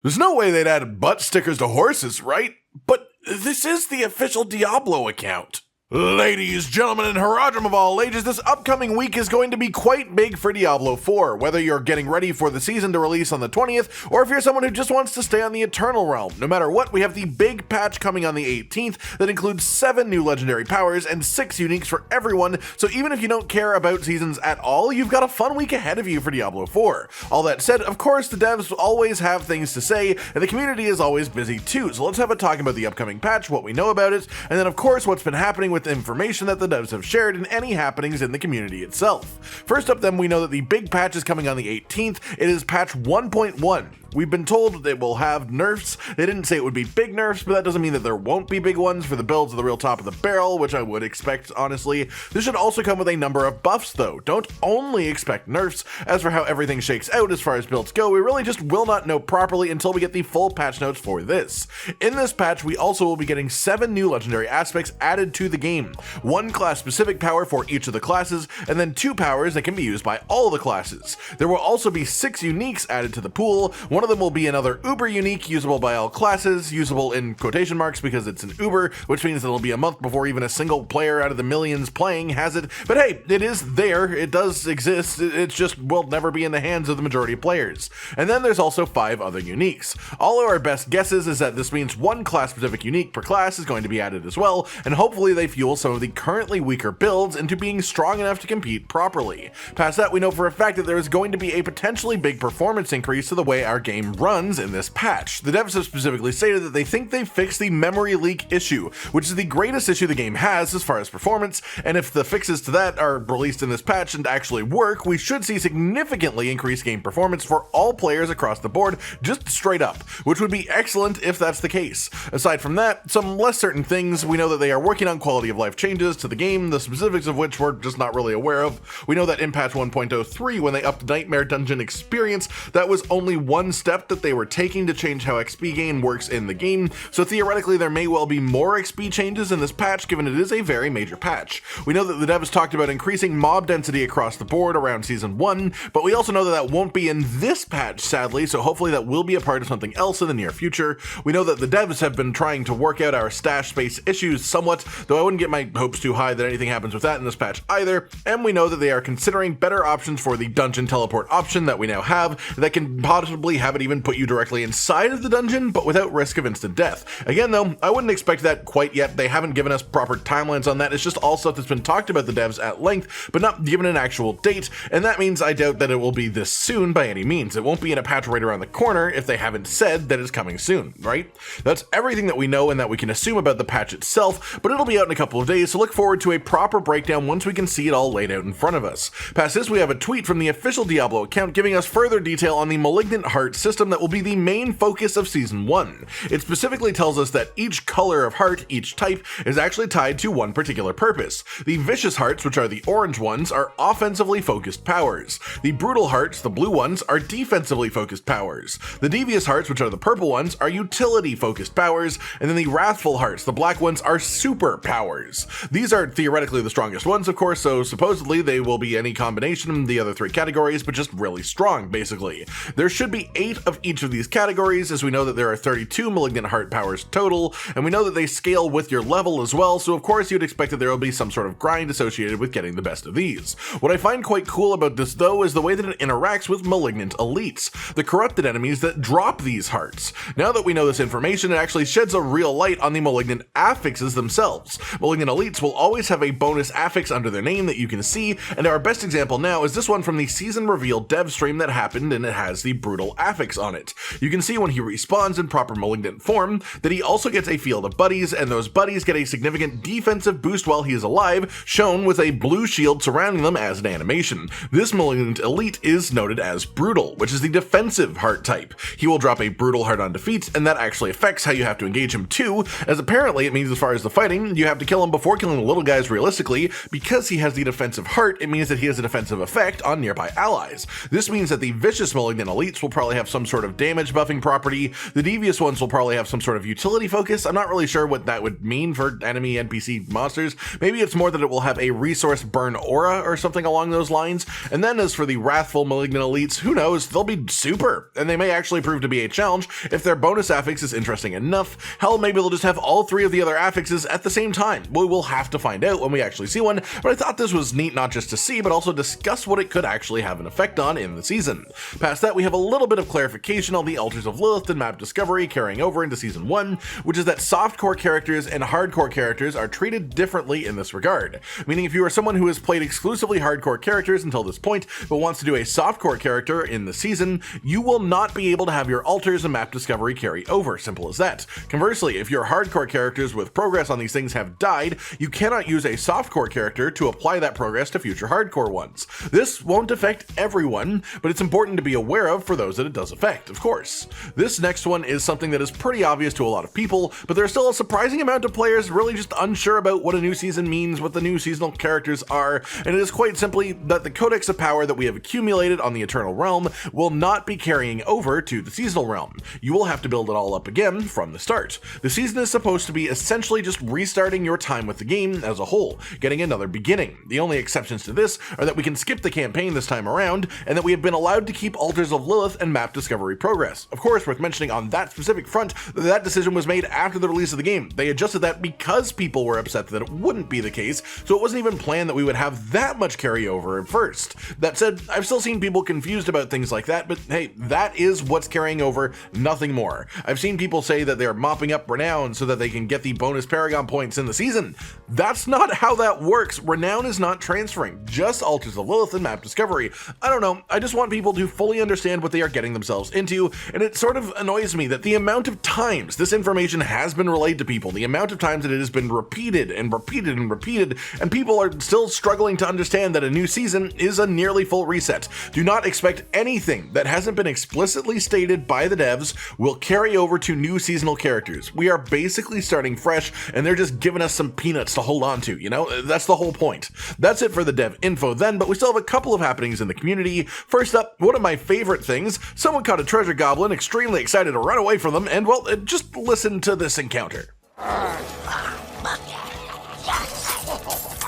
There's no way they'd add butt stickers to horses, right? But this is the official Diablo account. Ladies, gentlemen, and Haradrim of all ages, this upcoming week is going to be quite big for Diablo 4, whether you're getting ready for the season to release on the 20th, or if you're someone who just wants to stay on the Eternal Realm. No matter what, we have the big patch coming on the 18th that includes 7 new legendary powers and 6 uniques for everyone, so even if you don't care about seasons at all, you've got a fun week ahead of you for Diablo 4. All that said, of course, the devs always have things to say, and the community is always busy too, so let's have a talk about the upcoming patch, what we know about it, and then of course what's been happening with information that the devs have shared and any happenings in the community itself. First up then, we know that the big patch is coming on the 18th. It is patch 1.1. We've been told that it will have nerfs. They didn't say it would be big nerfs, but that doesn't mean that there won't be big ones for the builds of the real top of the barrel, which I would expect, honestly. This should also come with a number of buffs, though. Don't only expect nerfs. As for how everything shakes out as far as builds go, we really just will not know properly until we get the full patch notes for this. In this patch, we also will be getting 7 new legendary aspects added to the game. 1 class-specific power for each of the classes, and then 2 powers that can be used by all the classes. There will also be 6 uniques added to the pool. One of them will be another Uber unique, usable by all classes, usable in quotation marks because it's an Uber, which means it'll be a month before even a single player out of the millions playing has it. But hey, it is there, it does exist, it just will never be in the hands of the majority of players. And then there's also 5 other uniques. All of our best guesses is that this means 1 class-specific unique per class is going to be added as well, and hopefully they fuel some of the currently weaker builds into being strong enough to compete properly. Past that, we know for a fact that there is going to be a potentially big performance increase to the way our game runs in this patch. The devs have specifically stated that they think they fixed the memory leak issue, which is the greatest issue the game has as far as performance, and if the fixes to that are released in this patch and actually work, we should see significantly increased game performance for all players across the board, just straight up, which would be excellent if that's the case. Aside from that, some less certain things, we know that they are working on quality of life changes to the game, the specifics of which we're just not really aware of. We know that in patch 1.03, when they upped Nightmare Dungeon experience, that was only one step that they were taking to change how XP gain works in the game, so theoretically there may well be more XP changes in this patch given it is a very major patch. We know that the devs talked about increasing mob density across the board around season 1, but we also know that that won't be in this patch sadly, so hopefully that will be a part of something else in the near future. We know that the devs have been trying to work out our stash space issues somewhat, though I wouldn't get my hopes too high that anything happens with that in this patch either, and we know that they are considering better options for the dungeon teleport option that we now have that can possibly have it even put you directly inside of the dungeon, but without risk of instant death. Again though, I wouldn't expect that quite yet. They haven't given us proper timelines on that. It's just all stuff that's been talked about the devs at length, but not given an actual date, and that means I doubt that it will be this soon by any means. It won't be in a patch right around the corner if they haven't said that it's coming soon, right? That's everything that we know and that we can assume about the patch itself, but it'll be out in a couple of days, so look forward to a proper breakdown once we can see it all laid out in front of us. Past this, we have a tweet from the official Diablo account giving us further detail on the Malignant heart system that will be the main focus of Season 1. It specifically tells us that each color of heart, each type, is actually tied to one particular purpose. The Vicious Hearts, which are the orange ones, are offensively focused powers. The Brutal Hearts, the blue ones, are defensively focused powers. The Devious Hearts, which are the purple ones, are utility focused powers, and then the Wrathful Hearts, the black ones, are super powers. These are theoretically the strongest ones, of course, so supposedly they will be any combination of the other 3 categories, but just really strong, basically. There should be 8 of each of these categories, as we know that there are 32 Malignant Heart powers total, and we know that they scale with your level as well, so of course you'd expect that there will be some sort of grind associated with getting the best of these. What I find quite cool about this though is the way that it interacts with Malignant elites, the corrupted enemies that drop these hearts. Now that we know this information, it actually sheds a real light on the Malignant affixes themselves. Malignant elites will always have a bonus affix under their name that you can see, and our best example now is this one from the season reveal dev stream that happened, and it has the Brutal affix on it. You can see when he respawns in proper Malignant form that he also gets a field of buddies, and those buddies get a significant defensive boost while he is alive, shown with a blue shield surrounding them as an animation. This Malignant elite is noted as Brutal, which is the defensive heart type. He will drop a Brutal heart on defeat, and that actually affects how you have to engage him too, as apparently it means as far as the fighting, you have to kill him before killing the little guys realistically. Because he has the defensive heart, it means that he has a defensive effect on nearby allies. This means that the vicious Malignant elites will probably have some sort of damage buffing property. The devious ones will probably have some sort of utility focus. I'm not really sure what that would mean for enemy NPC monsters. Maybe it's more that it will have a resource burn aura or something along those lines. And then as for the Wrathful Malignant elites, who knows, they'll be super, and they may actually prove to be a challenge if their bonus affix is interesting enough. Hell, maybe they'll just have all 3 of the other affixes at the same time. We will have to find out when we actually see one, but I thought this was neat not just to see, but also discuss what it could actually have an effect on in the season. Past that, we have a little bit of clarification on the Altars of Lilith and map discovery carrying over into Season 1, which is that softcore characters and hardcore characters are treated differently in this regard. Meaning if you are someone who has played exclusively hardcore characters until this point, but wants to do a softcore character in the season, you will not be able to have your altars and map discovery carry over, simple as that. Conversely, if your hardcore characters with progress on these things have died, you cannot use a softcore character to apply that progress to future hardcore ones. This won't affect everyone, but it's important to be aware of for those that it does affect, of course. This next one is something that is pretty obvious to a lot of people, but there's still a surprising amount of players really just unsure about what a new season means, what the new seasonal characters are, and it is quite simply that the Codex of power that we have accumulated on the Eternal Realm will not be carrying over to the seasonal realm. You will have to build it all up again from the start. The season is supposed to be essentially just restarting your time with the game as a whole, getting another beginning. The only exceptions to this are that we can skip the campaign this time around, and that we have been allowed to keep Altars of Lilith and map discovery progress. Of course, worth mentioning on that specific front, that decision was made after the release of the game. They adjusted that because people were upset that it wouldn't be the case, so it wasn't even planned that we would have that much carryover at first. That said, I've still seen people confused about things like that, but hey, that is what's carrying over, nothing more. I've seen people say that they're mopping up renown so that they can get the bonus Paragon points in the season. That's not how that works. Renown is not transferring, just Altars of Lilith and map discovery. I don't know, I just want people to fully understand what they are getting themselves into, and it sort of annoys me that the amount of times this information has been relayed to people, the amount of times that it has been repeated and repeated and repeated, and people are still struggling to understand that a new season is a nearly full reset. Do not expect anything that hasn't been explicitly stated by the devs will carry over to new seasonal characters. We are basically starting fresh, and they're just giving us some peanuts to hold on to, you know? That's the whole point. That's it for the dev info then, but we still have a couple of happenings in the community. First up, one of my favorite things, someone caught a treasure goblin, extremely excited to run away from them, and well, just listen to this encounter.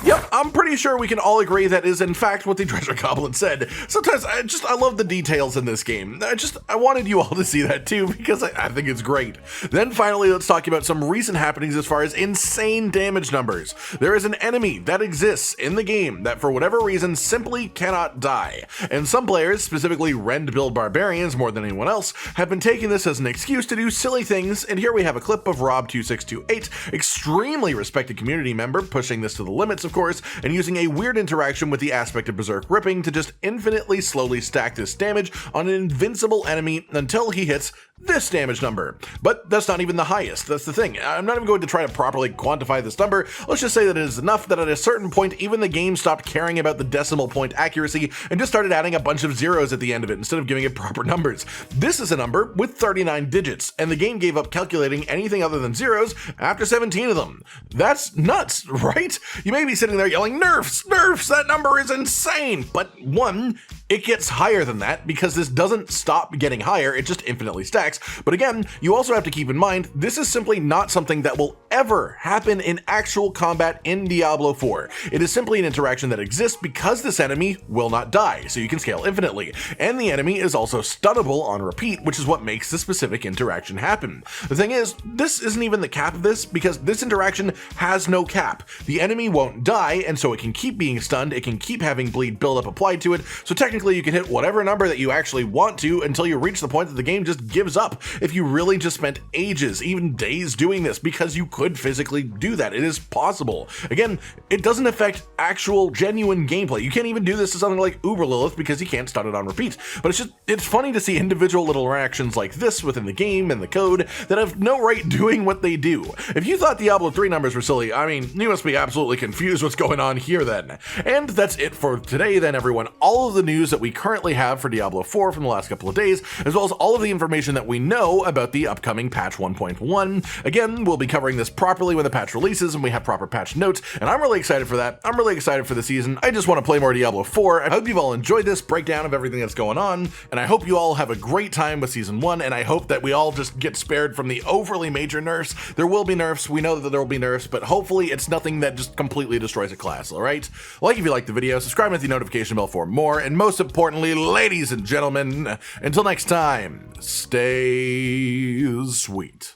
Yep, I'm pretty sure we can all agree that is in fact what the treasure goblin said. Sometimes I love the details in this game. I wanted you all to see that too because I think it's great. Then finally, let's talk about some recent happenings as far as insane damage numbers. There is an enemy that exists in the game that for whatever reason simply cannot die. And some players, specifically rend build barbarians more than anyone else, have been taking this as an excuse to do silly things, and here we have a clip of Rob2628, extremely respected community member, pushing this to the limits of course, and using a weird interaction with the aspect of Berserk Ripping to just infinitely slowly stack this damage on an invincible enemy until he hits this damage number. But that's not even the highest, that's the thing. I'm not even going to try to properly quantify this number. Let's just say that it is enough that at a certain point even the game stopped caring about the decimal point accuracy and just started adding a bunch of zeros at the end of it instead of giving it proper numbers. This is a number with 39 digits, and the game gave up calculating anything other than zeros after 17 of them. That's nuts, right? You may be sitting there yelling, "Nerfs! Nerfs! That number is insane!" But one, it gets higher than that because this doesn't stop getting higher, it just infinitely stacks. But again, you also have to keep in mind, this is simply not something that will ever happen in actual combat in Diablo 4. It is simply an interaction that exists because this enemy will not die, so you can scale infinitely. And the enemy is also stunnable on repeat, which is what makes the specific interaction happen. The thing is, this isn't even the cap of this, because this interaction has no cap. The enemy won't die, and so it can keep being stunned, it can keep having bleed buildup applied to it, so technically you can hit whatever number that you actually want to until you reach the point that the game just gives up. If you really just spent ages, even days doing this, because you could physically do that. It is possible. Again, it doesn't affect actual genuine gameplay. You can't even do this to something like Uber Lilith because you can't stun it on repeat. But it's funny to see individual little interactions like this within the game and the code that have no right doing what they do. If you thought Diablo 3 numbers were silly, I mean, you must be absolutely confused what's going on here then. And that's it for today then, everyone. All of the news news that we currently have for Diablo 4 from the last couple of days, as well as all of the information that we know about the upcoming patch 1.1. Again, we'll be covering this properly when the patch releases and we have proper patch notes, and I'm really excited for that. I'm really excited for the season. I just want to play more Diablo 4. I hope you've all enjoyed this breakdown of everything that's going on, and I hope you all have a great time with Season 1, and I hope that we all just get spared from the overly major nerfs. There will be nerfs. We know that there will be nerfs, but hopefully it's nothing that just completely destroys a class, all right? Like if you like the video, subscribe and hit the notification bell for more, and most importantly, ladies and gentlemen, until next time, stay sweet.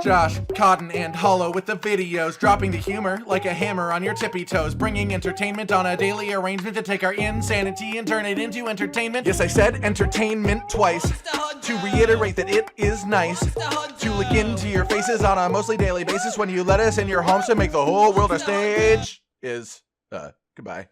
Josh, Cotton, and Hollow with the videos, dropping the humor like a hammer on your tippy toes, bringing entertainment on a daily arrangement to take our insanity and turn it into entertainment. Yes, I said entertainment twice, to reiterate that it is nice to look into your faces on a mostly daily basis when you let us in your homes to make the whole world a stage. Goodbye.